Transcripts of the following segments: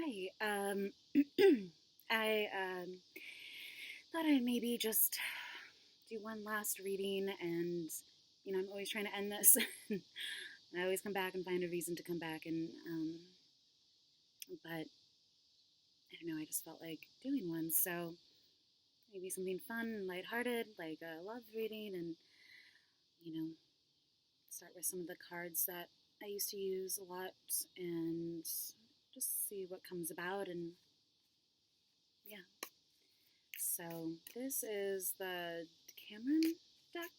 Right. I thought I'd maybe just do one last reading, and I'm always trying to end this. I always come back and find a reason to come back, and but I don't know. I just felt like doing one, so maybe something fun and lighthearted, like a love reading, and you know, start with some of the cards that I used to use a lot, and just see what comes about, and yeah. So this is the Cameron deck,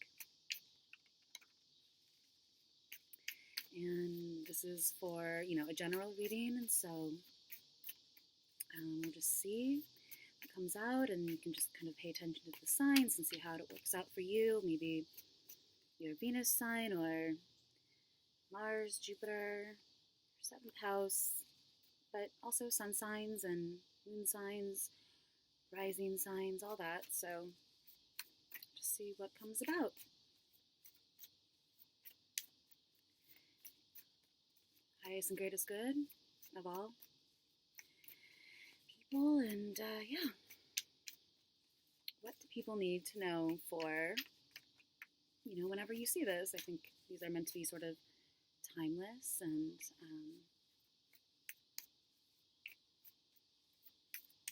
and this is for a general reading, and so we'll just see what comes out, and you can just kind of pay attention to the signs and see how it works out for you. Maybe your Venus sign, or Mars, Jupiter, seventh house, but also sun signs and moon signs, rising signs, all that. So just see what comes about. Highest and greatest good of all people, and yeah. What do people need to know for, whenever you see this? I think these are meant to be sort of timeless, and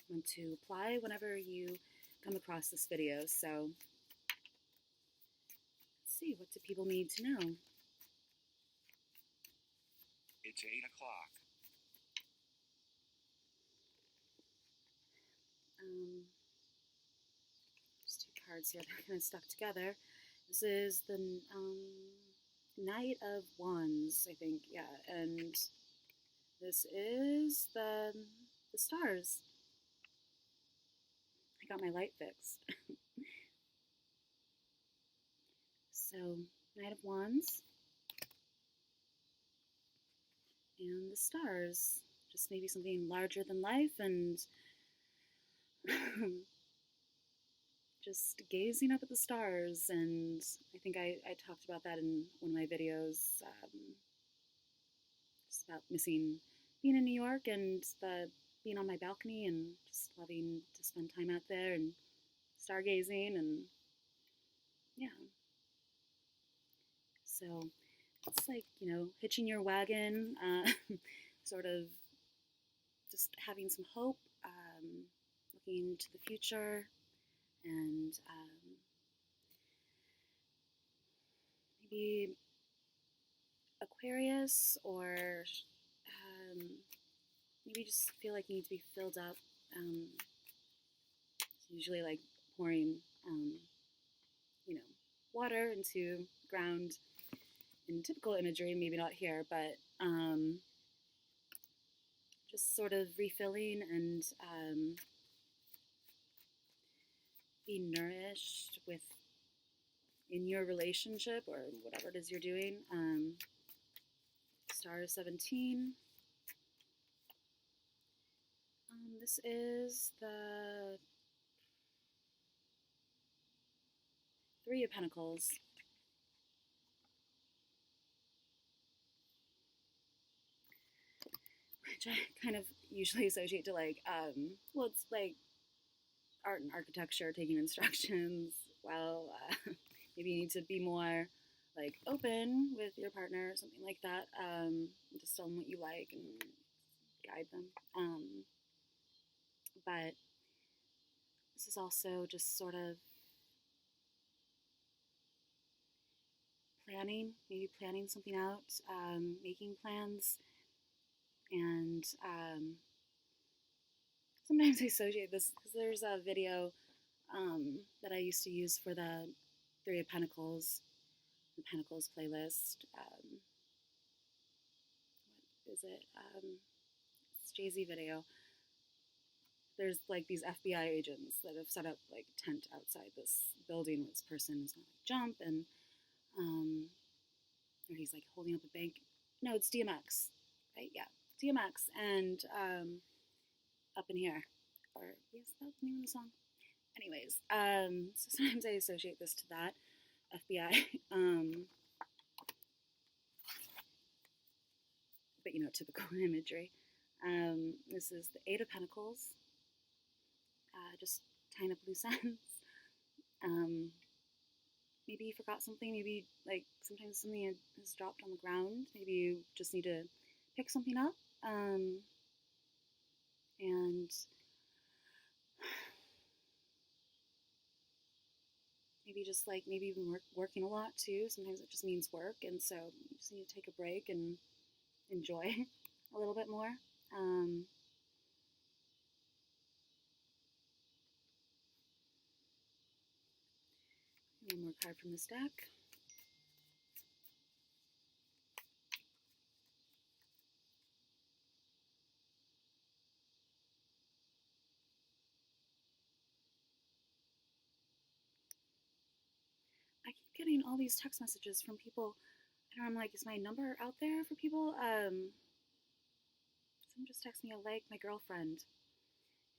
want to apply whenever you come across this video. So let's see, what do people need to know? It's 8 o'clock. There's two cards here that are kind of stuck together. This is the Knight of Wands, I think, yeah, and this is the stars. I got my light fixed. So, Knight of Wands and the stars. Just maybe something larger than life, and just gazing up at the stars. And I think I talked about that in one of my videos, just about missing being in New York, and being on my balcony and just loving to spend time out there and stargazing, and yeah. So it's like, hitching your wagon, sort of just having some hope, looking to the future, and maybe Aquarius, or maybe just feel like you need to be filled up. It's usually like pouring, water into the ground in typical imagery, maybe not here, but just sort of refilling and being nourished in your relationship or whatever it is you're doing. Star 17. This is the Three of Pentacles. Which I kind of usually associate to it's like art and architecture, taking instructions. Well, maybe you need to be more like open with your partner or something like that. Just tell them what you like and guide them. But this is also just sort of maybe planning something out, making plans, and sometimes I associate this because there's a video that I used to use for the Three of Pentacles, the Pentacles playlist. What is it? It's Jay-Z video. There's like these FBI agents that have set up like a tent outside this building where this person is going to jump, and or he's like holding up a bank. No, it's DMX, right? Yeah, DMX, and Up in Here, or yes, that's the name of the song. Anyways, so sometimes I associate this to that FBI, but typical imagery. This is the Eight of Pentacles, just tying up loose ends. Maybe you forgot something. Maybe like sometimes something has dropped on the ground. Maybe you just need to pick something up. And maybe just like maybe even working a lot too. Sometimes it just means work, and so you just need to take a break and enjoy a little bit more. One more card from this deck. I keep getting all these text messages from people, and I'm like, is my number out there for people? Someone just texted me, like my girlfriend,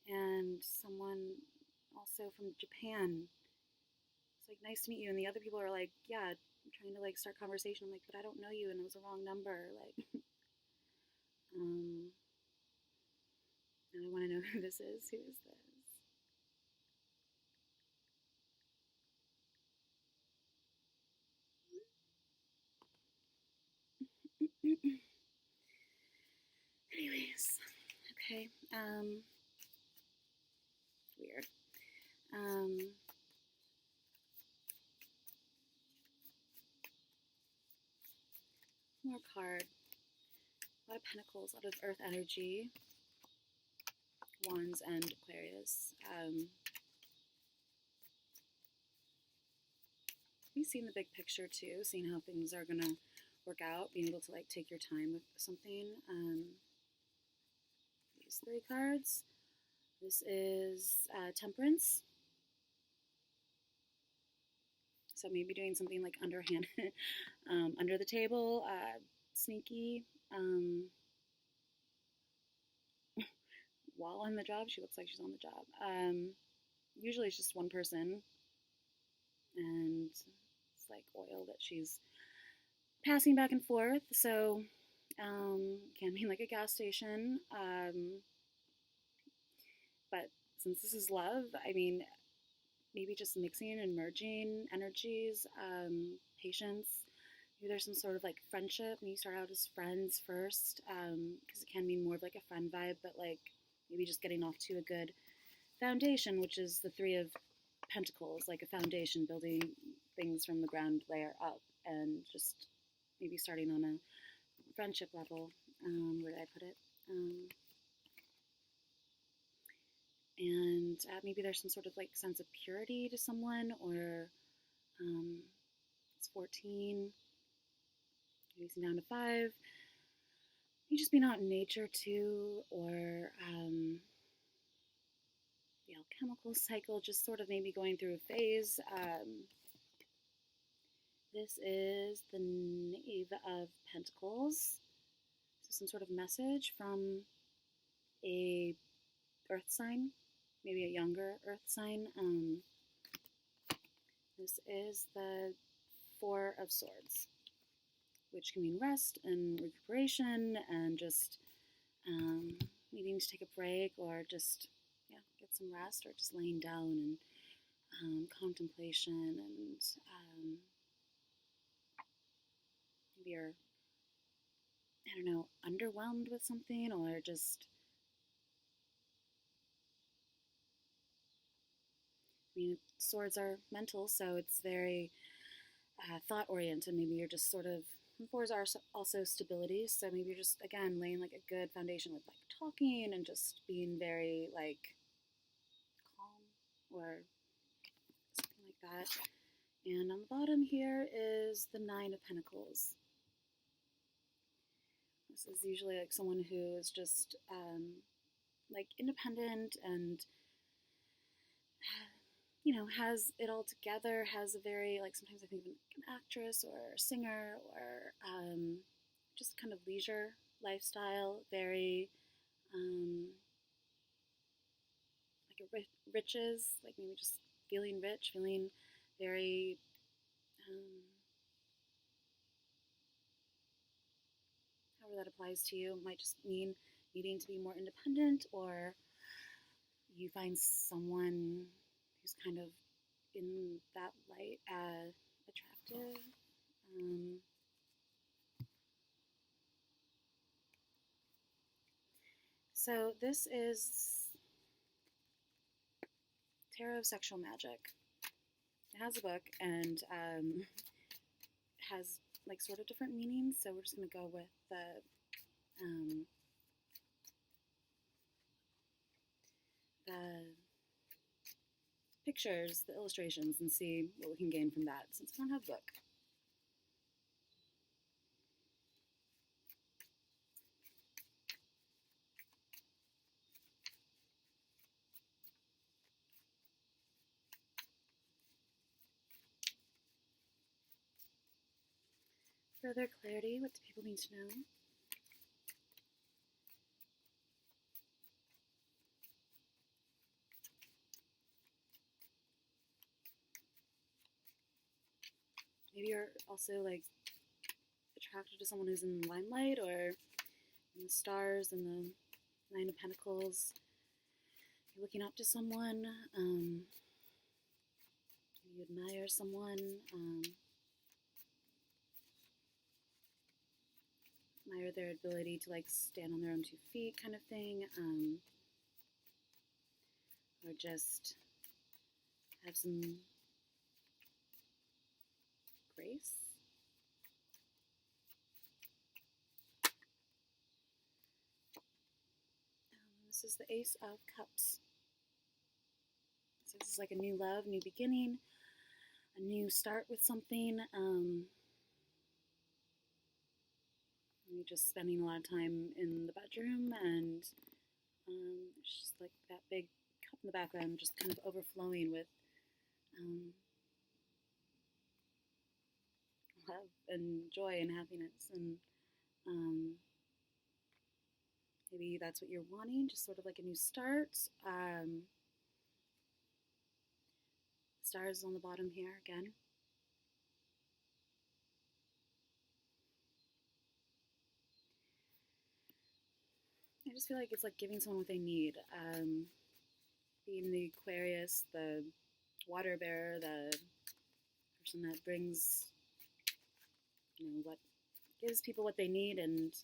and someone also from Japan. It's like, nice to meet you, and the other people are like, yeah, I'm trying to like start conversation. I'm like, but I don't know you, and it was a wrong number. Like, and I want to know who this is. Who is this? Anyways, okay. Weird. More card. A lot of pentacles, a lot of earth energy. Wands and Aquarius. Be seeing the big picture too, seeing how things are gonna work out, being able to like take your time with something. These three cards. This is Temperance. So maybe doing something like underhand, under the table, sneaky. While on the job, she looks like she's on the job. Usually it's just one person, and it's like oil that she's passing back and forth. So can mean like a gas station. But since this is love, I mean, maybe just mixing and merging energies, patience. Maybe there's some sort of like friendship. Maybe you start out as friends first, because it can mean more of like a friend vibe, but like maybe just getting off to a good foundation, which is the Three of Pentacles, like a foundation, building things from the ground layer up, and just maybe starting on a friendship level. Where did I put it? And maybe there's some sort of like sense of purity to someone, or it's 14, reducing down to 5. You just being out in nature too, or the alchemical cycle, just sort of maybe going through a phase. This is the Knave of Pentacles. So some sort of message from a earth sign, maybe a younger earth sign. This is the Four of Swords, which can mean rest and recuperation and just needing to take a break, or just get some rest, or just laying down and contemplation, and maybe you're, I don't know, underwhelmed with something, or just, I mean, swords are mental, so it's very thought oriented. Maybe you're just sort of, fours are also stability, so maybe you're just, again, laying like a good foundation with like talking and just being very like calm, or something like that. And on the bottom here is the Nine of Pentacles. This is usually like someone who is just like independent and has it all together, has a very, like, sometimes I think of an actress or a singer, or just kind of leisure lifestyle, very like a riches, like maybe just feeling rich, feeling very however that applies to you. It might just mean needing to be more independent, or you find someone who's kind of in that light attractive. So this is Tarot of Sexual Magic. It has a book and has like sort of different meanings. So we're just gonna go with the pictures, the illustrations, and see what we can gain from that since we don't have a book. Further clarity, what do people need to know? Maybe you're also like attracted to someone who's in the limelight or in the stars and the Nine of Pentacles. You're looking up to someone, you admire someone, admire their ability to like stand on their own 2 feet kind of thing, or just have some grace. This is the Ace of Cups. So this is like a new love, new beginning, a new start with something. You're just spending a lot of time in the bedroom, and it's just like that big cup in the background just kind of overflowing with love and joy and happiness. And maybe that's what you're wanting, just sort of like a new start. Stars on the bottom here again. I just feel like it's like giving someone what they need. Being the Aquarius, the water bearer, the person that brings, what gives people what they need, and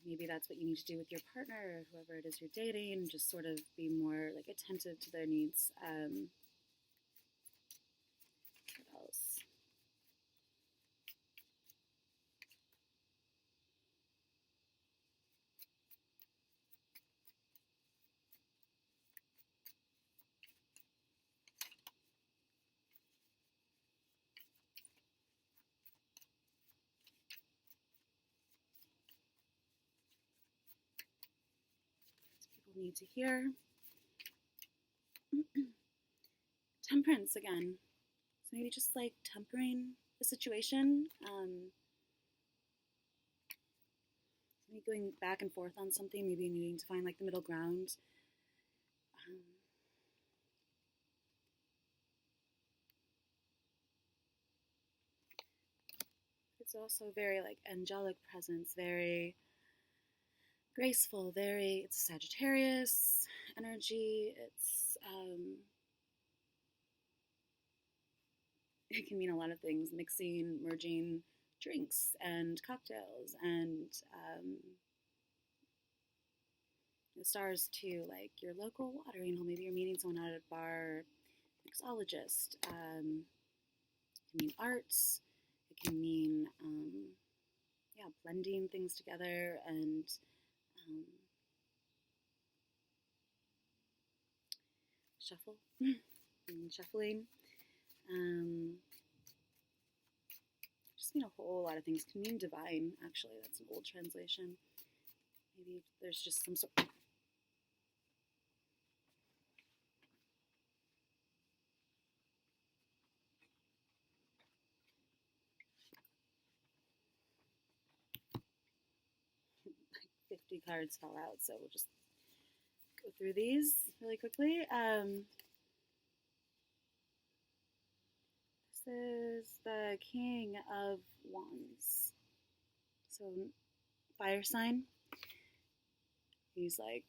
maybe that's what you need to do with your partner or whoever it is you're dating, just sort of be more like attentive to their needs. What else? People need to hear. Temperance again. So maybe just like tempering the situation. Maybe going back and forth on something, maybe needing to find like the middle ground. It's also very like angelic presence, very graceful, it's Sagittarius energy. It can mean a lot of things, mixing, merging drinks and cocktails, and the stars too, like your local watering hole. Maybe you're meeting someone out at a bar, mixologist. It can mean arts. It can mean blending things together and shuffling. Just mean a whole lot of things. Can mean divine, actually. That's an old translation. Maybe there's just some sort of 50 cards fell out, so we'll just go through these really quickly. This is the King of Wands. So, fire sign. He's like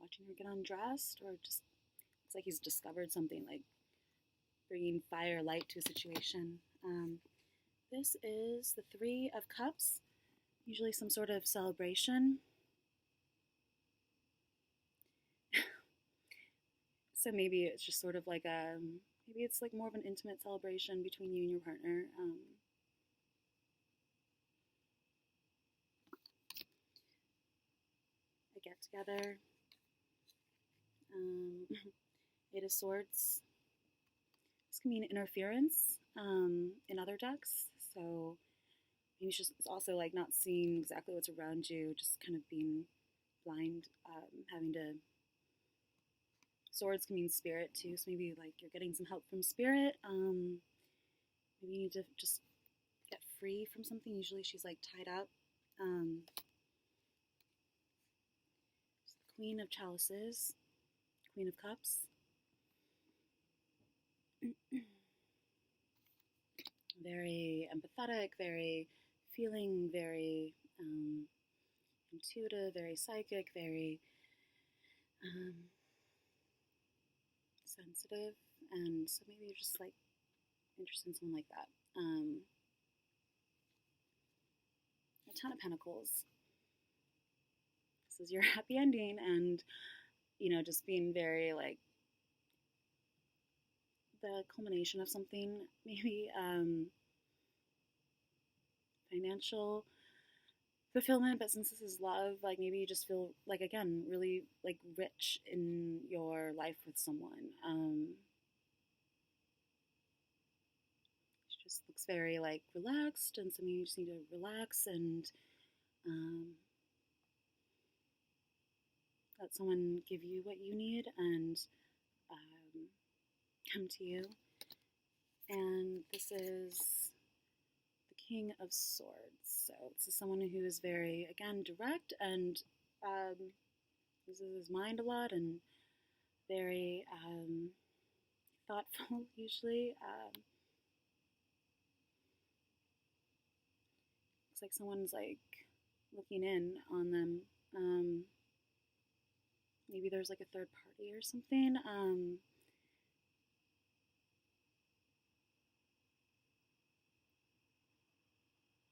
watching her get undressed, or just looks like he's discovered something, like bringing fire, light to a situation. This is the Three of Cups, usually some sort of celebration. So maybe it's just sort of like maybe it's like more of an intimate celebration between you and your partner. A get together. Eight of Swords. This can mean interference in other decks. So maybe it's just also like not seeing exactly what's around you, just kind of being blind, having to. Swords can mean spirit too, so maybe like you're getting some help from spirit. Maybe you need to just get free from something. Usually she's like tied up. Queen of Chalices, Queen of Cups. Very empathetic, very feeling, very intuitive, very psychic, very sensitive. And so maybe you're just like interested in someone like that. A Ton of Pentacles. This is your happy ending, and just being very like the culmination of something, maybe financial fulfillment, but since this is love, like maybe you just feel like, again, really like rich in your life with someone. She just looks very like relaxed, and so you just need to relax and let someone give you what you need and come to you. And this is the King of Swords. So this is someone who is very, again, direct and uses his mind a lot and very thoughtful, usually. Looks like someone's like looking in on them. Maybe there's like a third party or something.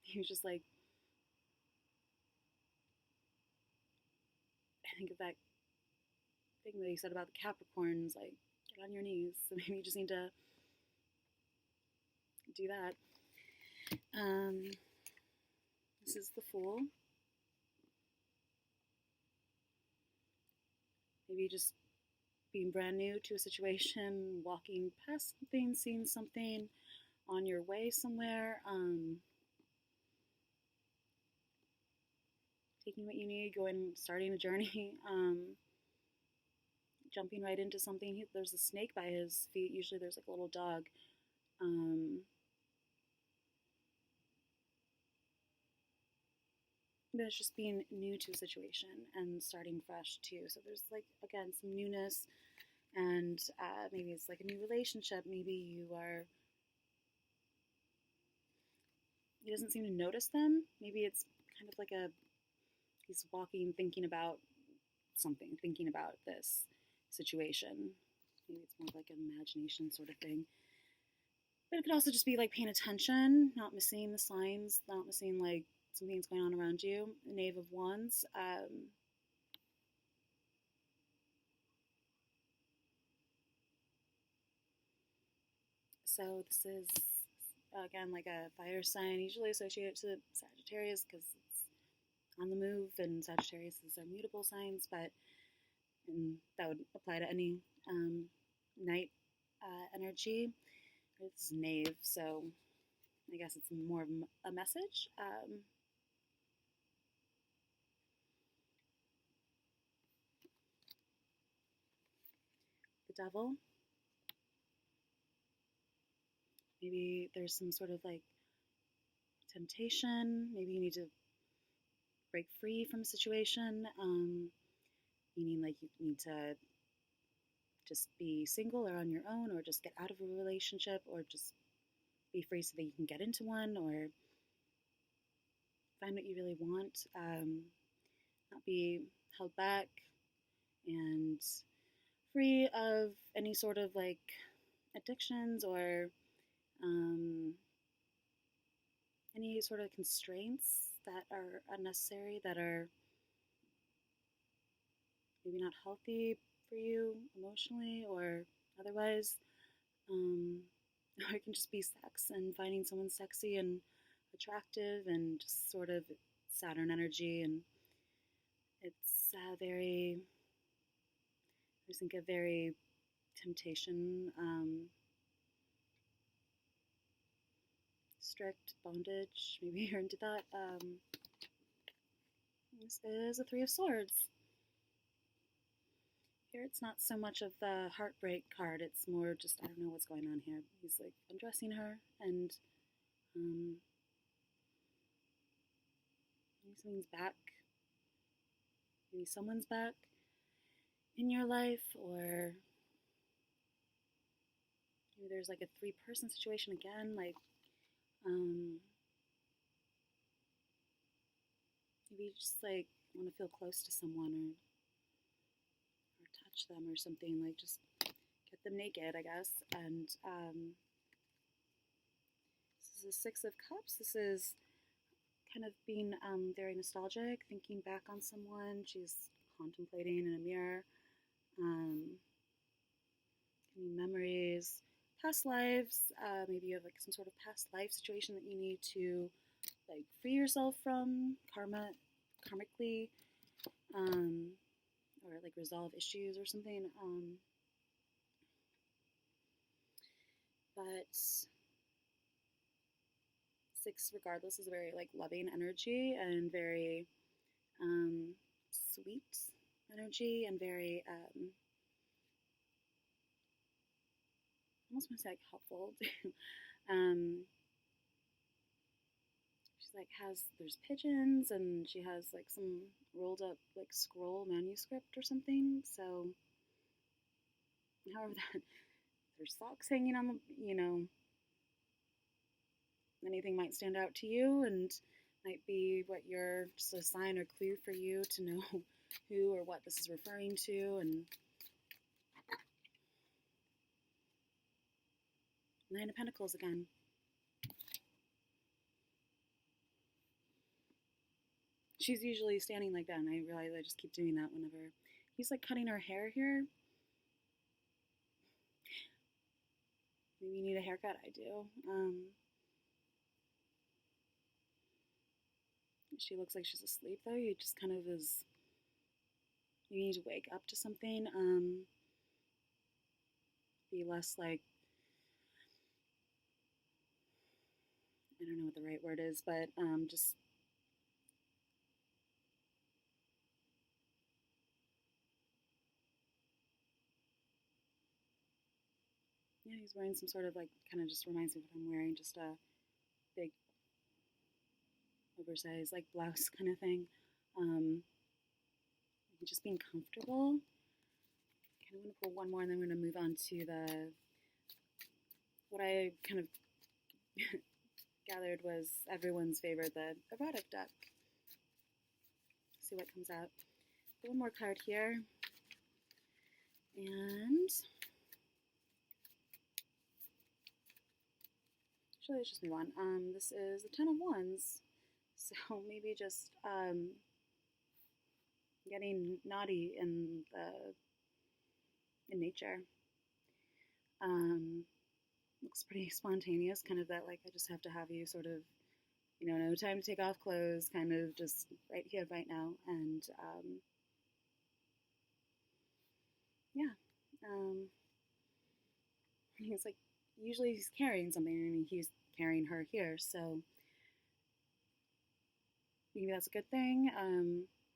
He was just like, I think of that thing that he said about the Capricorns, like, get on your knees. So maybe you just need to do that. This is the Fool. Maybe just being brand new to a situation, walking past something, seeing something on your way somewhere, taking what you need, starting a journey, jumping right into something. There's a snake by his feet. Usually there's like a little dog. But it's just being new to a situation and starting fresh too. So there's like, again, some newness, and maybe it's like a new relationship. Maybe he doesn't seem to notice them. Maybe it's kind of like he's walking, thinking about something, thinking about this situation. Maybe it's more like an imagination sort of thing. But it could also just be like paying attention, not missing the signs, not missing like something's going on around you. Knave of Wands. So this is, again, like a fire sign, usually associated to Sagittarius because it's on the move, and Sagittarius are mutable signs, but that would apply to any night energy. It's Knave, so I guess it's more of a message. The Devil. Maybe there's some sort of like temptation. Maybe you need to break free from a situation. Meaning like you need to just be single or on your own, or just get out of a relationship, or just be free so that you can get into one, or find what you really want. not be held back, and free of any sort of like addictions or um, any sort of constraints that are unnecessary, that are maybe not healthy for you emotionally or otherwise. Um, or it can just be sex and finding someone sexy and attractive and just sort of Saturn energy. And it's very, I think, a very temptation, strict bondage. Maybe you're into that. This is a Three of Swords. Here it's not so much of the heartbreak card, it's more just, I don't know what's going on here. He's like undressing her, and maybe something's back. Maybe someone's back in your life, or maybe there's like a three-person situation again, like maybe you just like want to feel close to someone, or touch them or something, like just get them naked, I guess. And this is a Six of Cups. This is kind of being very nostalgic, thinking back on someone. She's contemplating in a mirror, any memories, past lives. Maybe you have like some sort of past life situation that you need to like free yourself from karmically, or like resolve issues or something. But six, regardless, is a very like loving energy and very sweet energy and very almost want to say like helpful. um, she's like there's pigeons, and she has like some rolled up like scroll manuscript or something. So however that there's socks hanging on the, anything might stand out to you and might be what you're just a sign or clue for you to know who or what this is referring to. And Nine of Pentacles again. She's usually standing like that, and I realize I just keep doing that whenever he's like cutting her hair here. Maybe you need a haircut. I do. She looks like she's asleep though. You just kind of is. You need to wake up to something. Be less like, I don't know what the right word is, but just yeah. He's wearing some sort of like kind of just reminds me of what I'm wearing. Just a big oversized like blouse kind of thing. Just being comfortable. I kind of want to pull one more, and then we're going to move on to what I kind of gathered was everyone's favorite, the erotic deck. See what comes out. One more card here, and actually it's just me one. This is the Ten of Wands, so maybe just getting naughty in nature. Looks pretty spontaneous, kind of that like I just have to have you sort of, no time to take off clothes, kind of just right here, right now. And yeah, he's like, usually he's carrying something, and he's carrying her here, so maybe that's a good thing.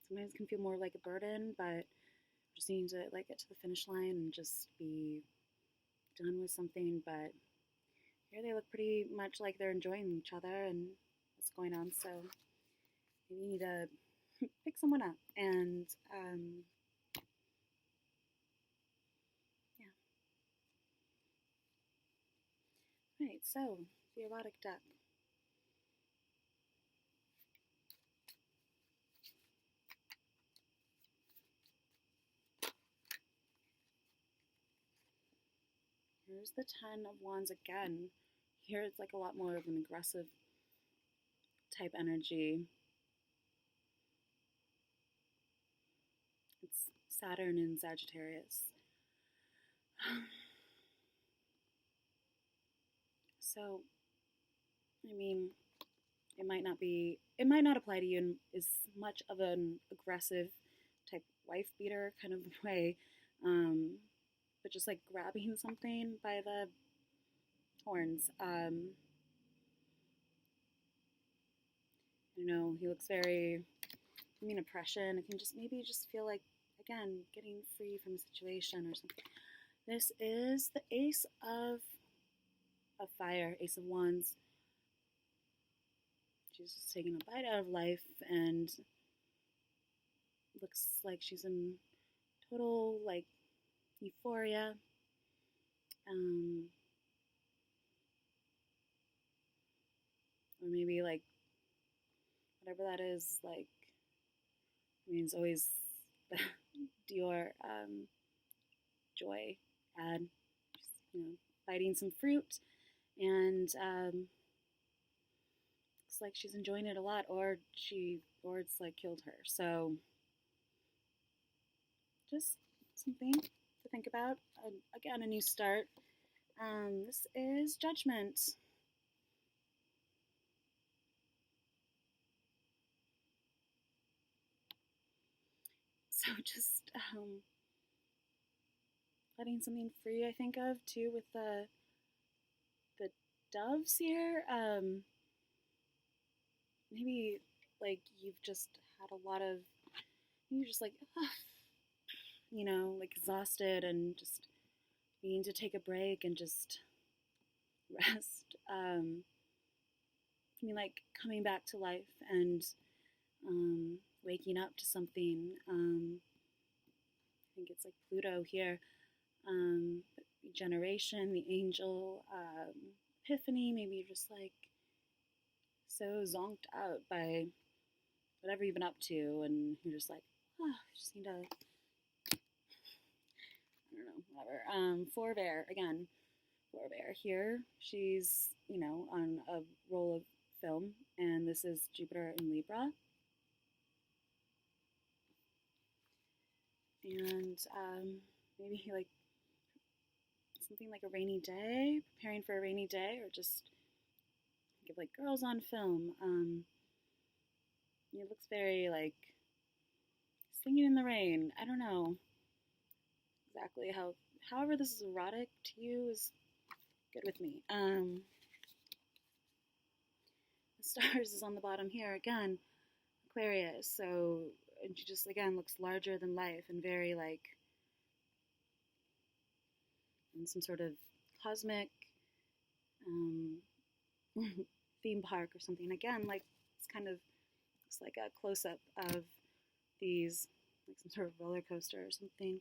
Sometimes it can feel more like a burden, but just need to like get to the finish line and just be done with something. But here they look pretty much like they're enjoying each other and what's going on. So maybe you need to pick someone up. And yeah. Right, so the erotic deck. Here's the Ten of Wands again. Here it's like a lot more of an aggressive type energy. It's Saturn in Sagittarius. So, I mean, it might not apply to you in as much of an aggressive type wife beater kind of way, but just like grabbing something by the horns. He looks very, oppression. It can just maybe just feel like, again, getting free from a situation or something. This is the Ace of Fire, Ace of Wands. She's just taking a bite out of life and looks like she's in total, like, euphoria. Or maybe, like, whatever that is, like, it's always Dior joy ad. Just, biting some fruit, and looks like she's enjoying it a lot, or it's like killed her. So just something to think about. Again, a new start. This is Judgment. So just letting something free, I think of too, with the doves here. Maybe like you've just had a lot of, you're just like, like exhausted and just needing to take a break and just rest. Like coming back to life and waking up to something. I think it's like Pluto here. Generation, the angel, epiphany. Maybe you're just like so zonked out by whatever you've been up to, and you're just like, I just need to, I don't know, whatever. Forebear, again, Forebear here. She's, on a roll of film, and this is Jupiter in Libra. And maybe like something like a rainy day, preparing for a rainy day, or just give like girls on film. It looks very like singing in the rain. I don't know exactly how. However, this is erotic to you is good with me. The stars is on the bottom here again, Aquarius. So and she just again looks larger than life and very like in some sort of cosmic theme park or something. Again, like it's kind of looks like a close up of these, like some sort of roller coaster or something.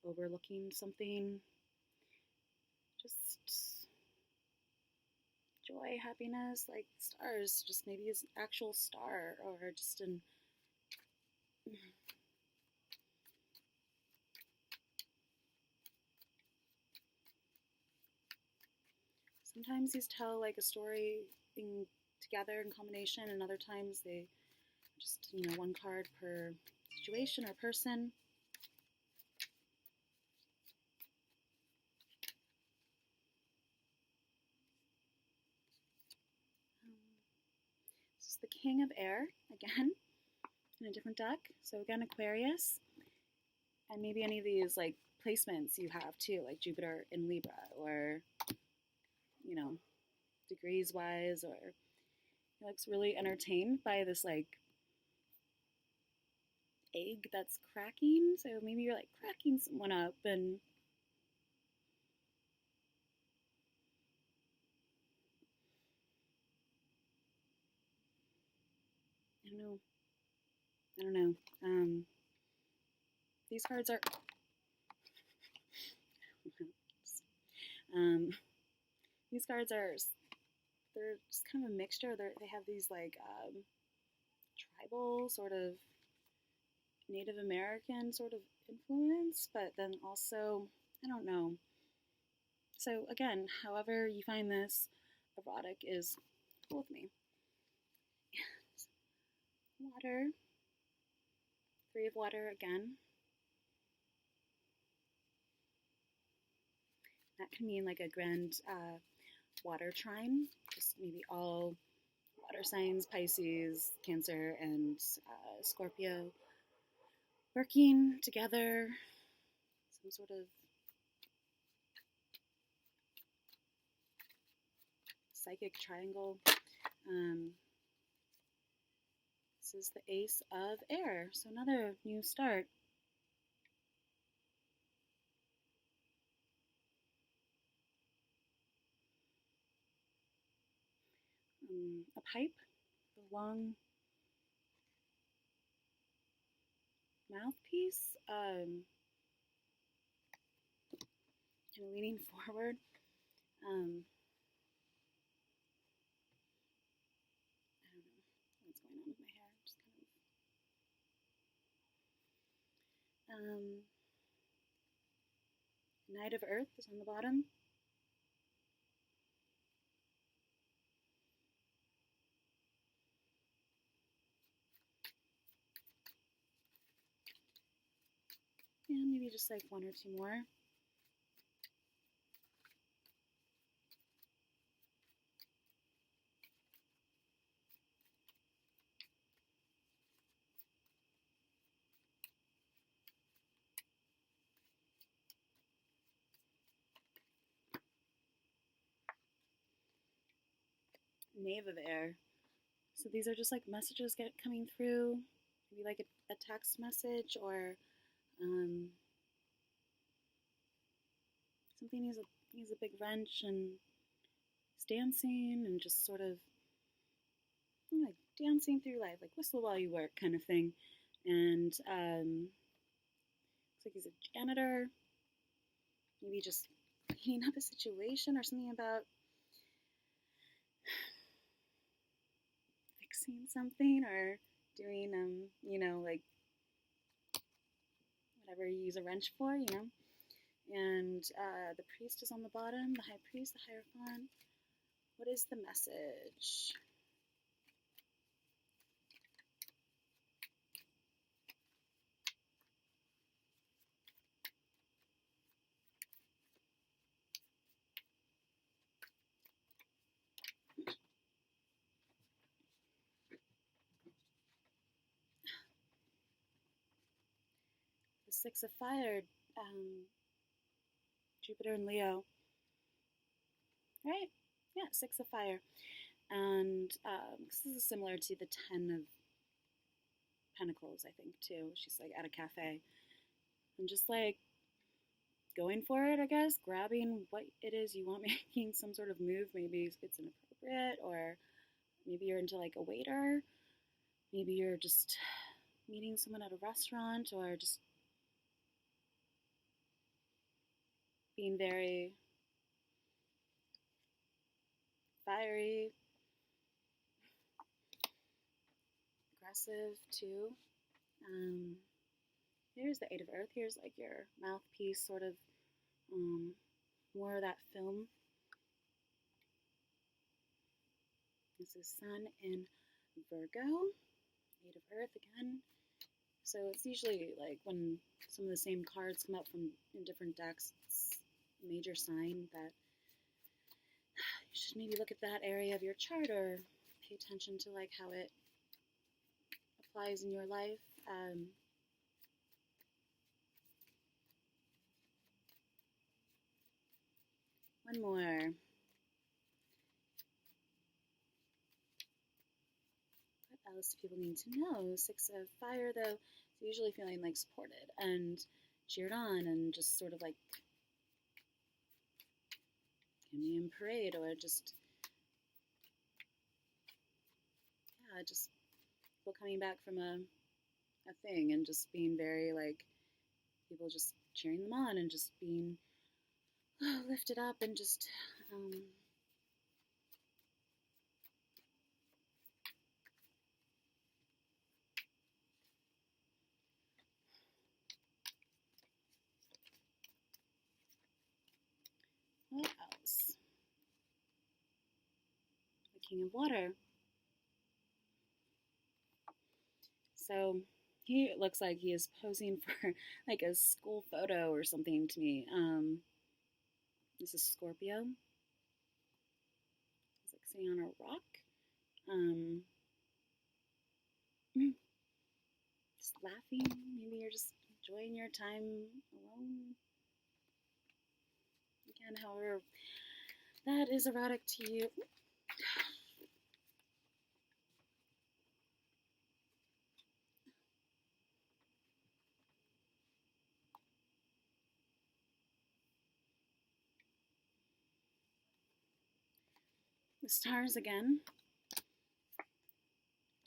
Overlooking something, just joy, happiness, like stars, just maybe as an actual star or just an sometimes these tell like a story being together in combination, and other times they just, one card per situation or person. This is the King of Air, again, in a different deck. So again, Aquarius. And maybe any of these like placements you have too, like Jupiter in Libra, or, degrees wise, or he looks really entertained by this like egg that's cracking. So maybe you're like cracking someone up, and I don't know. These cards are these cards are, they're just kind of a mixture. They have these like tribal sort of Native American sort of influence, but then also, I don't know. So again, however you find this, erotic is cool with me. Water, 3 of water again. That can mean like a grand water trine, just maybe all water signs, Pisces, Cancer, and Scorpio, working together, some sort of psychic triangle. This is the Ace of Air, so another new start. A pipe, a long mouthpiece, kind of leaning forward. I don't know what's going on with my hair. Just kind of. Knight of Earth is on the bottom. And maybe just like 1 or 2 more. Knave of Air. So these are just like messages coming through, maybe like a text message or something needs a big wrench, and he's dancing and just sort of like dancing through life, like whistle while you work kind of thing. And looks like he's a janitor, maybe just cleaning up a situation or something about fixing something or doing like whatever you use a wrench for, And the priest is on the bottom, the high priest, the Hierophant. What is the message? The 6 of Fire, Jupiter and Leo. Right? Yeah, 6 of Fire. And this is similar to the 10 of Pentacles, I think, too. She's like at a cafe. And just like going for it, I guess, grabbing what it is you want, making some sort of move. Maybe it's inappropriate, or maybe you're into like a waiter. Maybe you're just meeting someone at a restaurant, or just being very fiery, aggressive too. Here's the 8 of Earth. Here's like your mouthpiece, sort of more of that film. This is Sun in Virgo, 8 of Earth again. So it's usually like when some of the same cards come up from in different decks, it's a major sign that you should maybe look at that area of your chart or pay attention to like how it applies in your life. One more. What else do people need to know? 6 of Fire, though, is usually feeling like supported and cheered on and just sort of like in parade, or just, yeah, just people coming back from a thing and just being very like people just cheering them on and just being lifted up and just King of Water. So he looks like he is posing for like a school photo or something to me. This is Scorpio. He's like sitting on a rock. Um, just laughing. Maybe you're just enjoying your time alone. Again, however, that is erotic to you. The stars again.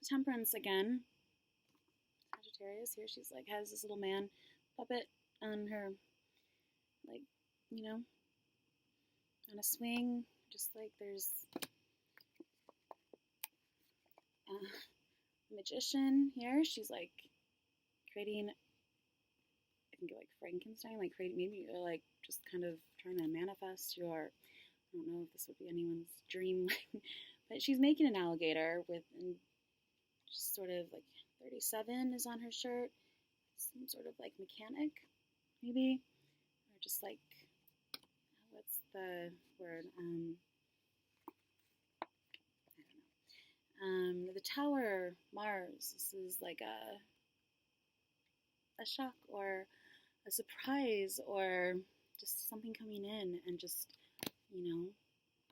Temperance again. Sagittarius. Here she's like has this little man puppet on her, like, you know, on a swing. Just like there's a magician here. She's like creating, I think like Frankenstein, like creating, maybe you're like just kind of trying to manifest your, I don't know if this would be anyone's dream, but she's making an alligator with, and just sort of like 37 is on her shirt. Some sort of like mechanic, maybe, or just like, what's the word? I don't know. The Tower, Mars. This is like a shock or a surprise or just something coming in and just, you know,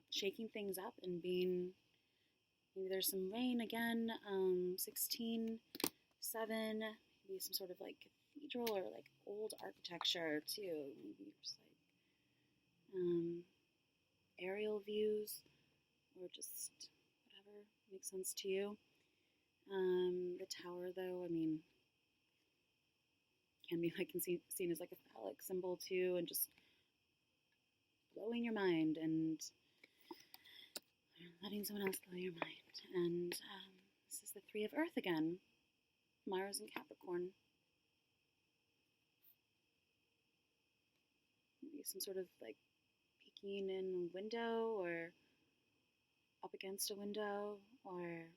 shaking things up and being, maybe there's some rain again. 16, 7, maybe some sort of like cathedral or like old architecture too. Maybe just like aerial views or just whatever makes sense to you. The tower, though, I mean, can be like seen as like a phallic symbol too, and just blowing your mind and letting someone else blow your mind. And this is the Three of Earth again, Mars and Capricorn. Maybe some sort of like peeking in a window or up against a window or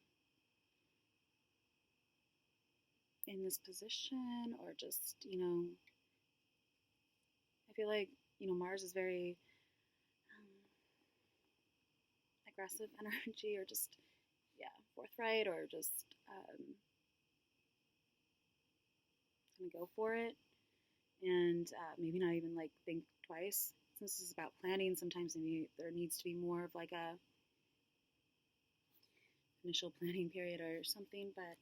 in this position or just, you know, I feel like, you know, Mars is very aggressive energy or just, yeah, forthright or just gonna go for it and maybe not even like think twice. Since this is about planning, sometimes maybe there needs to be more of like a initial planning period or something, but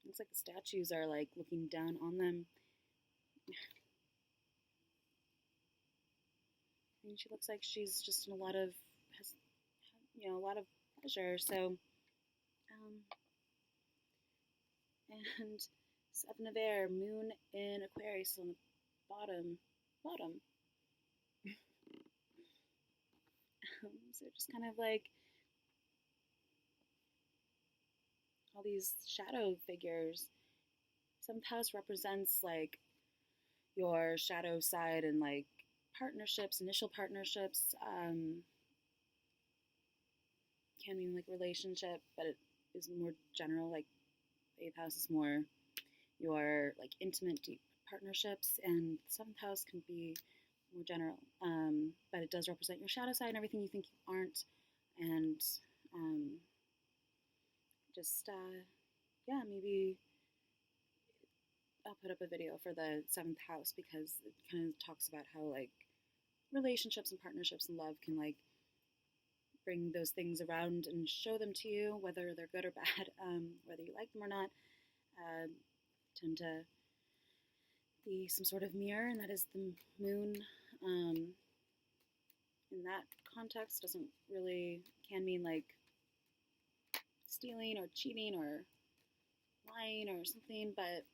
looks like the statues are like looking down on them. And she looks like she's just in a lot of, has, you know, a lot of pleasure. So, and Seven of Air, Moon in Aquarius on the bottom. So just kind of like all these shadow figures. Seventh house represents like your shadow side and like partnerships, initial partnerships. Can mean like relationship, but it is more general. Like the eighth house is more your like intimate, deep partnerships, and the seventh house can be more general. But it does represent your shadow side and everything you think you aren't, and just yeah, maybe I'll put up a video for the seventh house because it kind of talks about how like relationships and partnerships and love can like bring those things around and show them to you, whether they're good or bad, whether you like them or not, tend to be some sort of mirror, and that is the moon. In that context, doesn't really, can mean like stealing or cheating or lying or something, but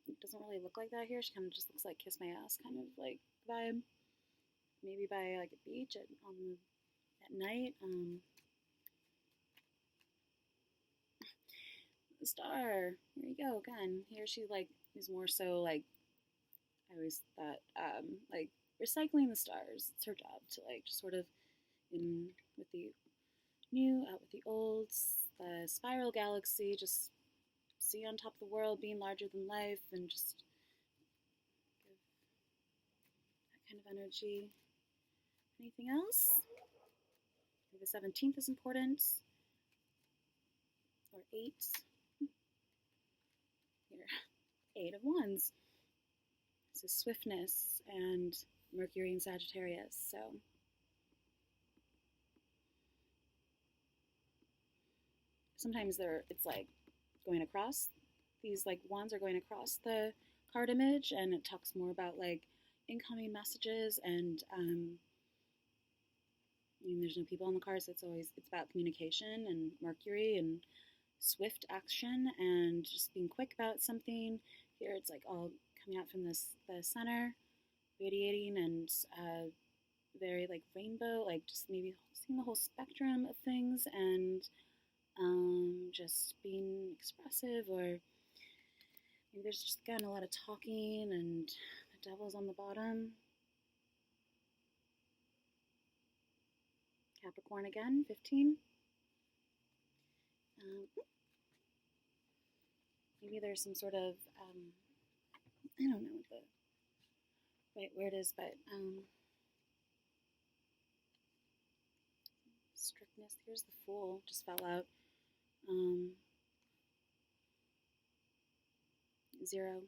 it doesn't really look like that here. She kind of just looks like kiss my ass kind of like vibe. Maybe by like a beach at night. The star. Here you go again. Here she like is more so like I always thought like recycling the stars. It's her job to like just sort of in with the new, out with the old, the spiral galaxy, just see on top of the world, being larger than life, and just give that kind of energy. Anything else? The 17th is important, or 8. Here, 8 of Wands. This is swiftness and Mercury in Sagittarius, so sometimes it's like going across, these like wands are going across the card image, and it talks more about like incoming messages, and I mean, there's no people on the card, so it's about communication and Mercury and swift action and just being quick about something. Here it's like all coming out from the center, radiating, and very like rainbow, like just maybe seeing the whole spectrum of things, and just being expressive, or maybe there's just again a lot of talking, and the devil's on the bottom. Capricorn again, 15. Maybe there's some sort of I don't know what the right word is, but strictness. Here's the Fool, just fell out. 0.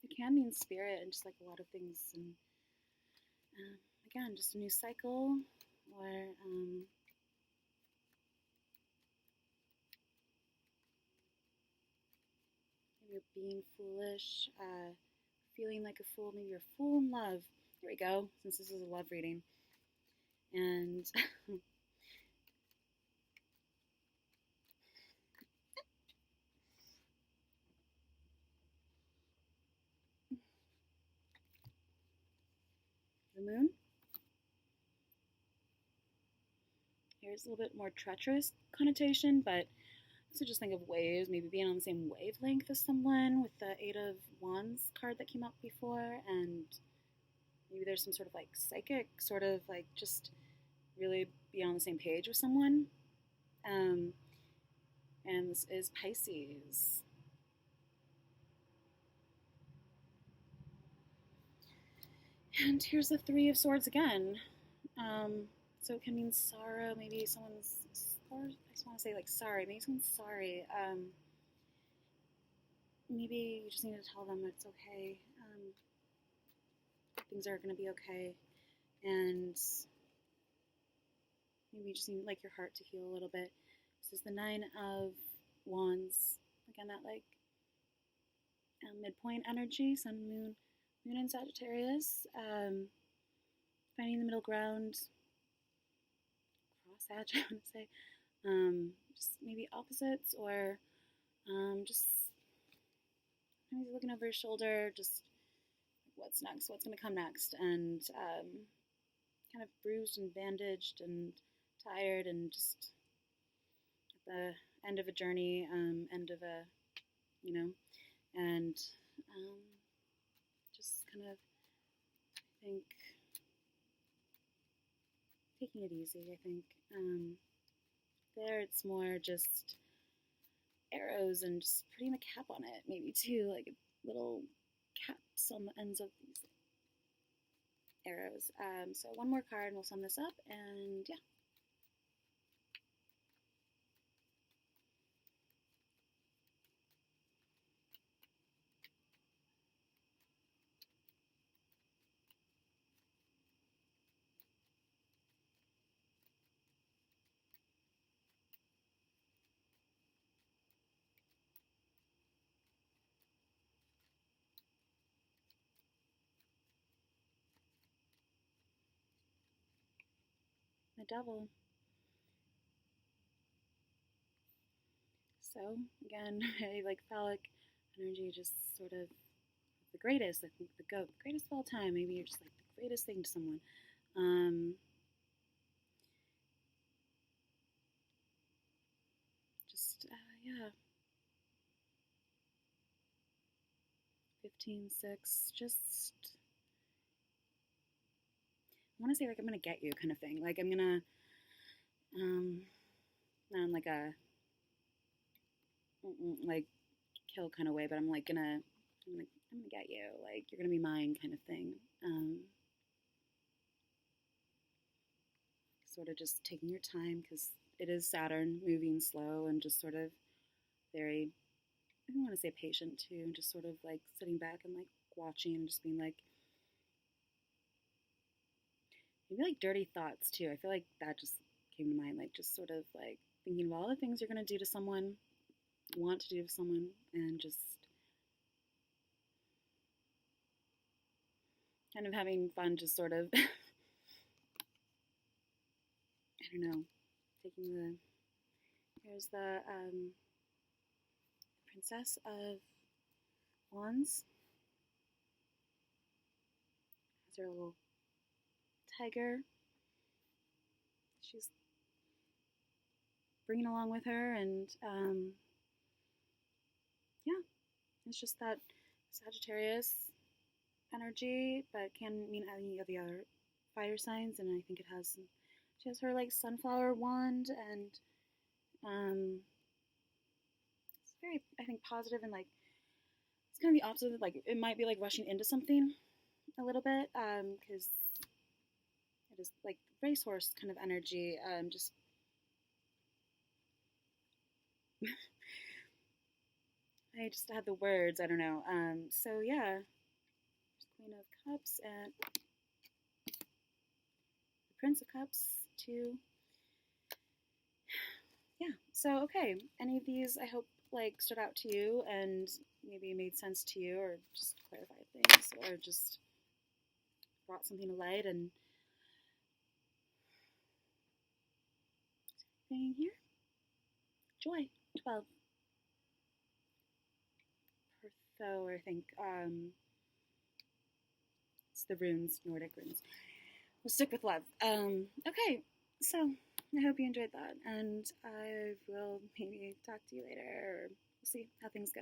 It can mean spirit and just like a lot of things, and again, just a new cycle, or maybe you're being foolish, feeling like a fool. Maybe you're a fool in love. Here we go, since this is a love reading. And the Moon. Here's a little bit more treacherous connotation, but so just think of waves, maybe being on the same wavelength as someone with the 8 of Wands card that came up before, and maybe there's some sort of like psychic, sort of like just really be on the same page with someone. And this is Pisces. And here's the 3 of Swords again. So it can mean sorrow. Maybe someone's, or I just want to say like sorry. Maybe someone's sorry. Maybe you just need to tell them it's okay. Things are going to be okay. And maybe you just need like your heart to heal a little bit. This is the 9 of Wands. Again, that like midpoint energy, Sun, Moon in Sagittarius. Finding the middle ground. Cross Sag, I want to say. Just maybe opposites, or just maybe looking over his shoulder, just what's next, what's going to come next, and kind of bruised and bandaged and tired, and just at the end of a journey, end of a, and just kind of, I think, taking it easy, I think. There it's more just arrows and just putting a cap on it, maybe too, like little caps on the ends of these arrows. So one more card and we'll sum this up, and yeah. The Devil. So again, very like phallic energy, just sort of the greatest, I think the GOAT, the greatest of all time. Maybe you're just like the greatest thing to someone. Yeah. 15, 6, just, I want to say like I'm going to get you kind of thing. Like I'm going to, not in like a, like kill kind of way, but I'm like I'm gonna get you. Like you're gonna be mine kind of thing. Sort of just taking your time because it is Saturn moving slow and just sort of very, I don't want to say patient too, just sort of like sitting back and like watching and just being like, maybe like dirty thoughts too. I feel like that just came to mind, like just sort of like thinking of all the things you're gonna do to someone, want to do to someone, and just kind of having fun, just sort of, I don't know, taking the, here's the Princess of Wands. Has her little tiger. She's bringing along with her, and yeah, it's just that Sagittarius energy, but it can mean any of the other fire signs, and I think it has. She has her like sunflower wand, and it's very, I think, positive and like it's kind of the opposite of like it might be like rushing into something a little bit, because it is like racehorse kind of energy, just I just had the words. I don't know. So yeah, Queen of Cups and the Prince of Cups too. Yeah. So okay, any of these I hope like stood out to you and maybe made sense to you, or just clarified things, or just brought something to light. And thing here, joy 12. Pertho, I think. It's the runes, Nordic runes. We'll stick with love. Okay, so I hope you enjoyed that, and I will maybe talk to you later, or we'll see how things go.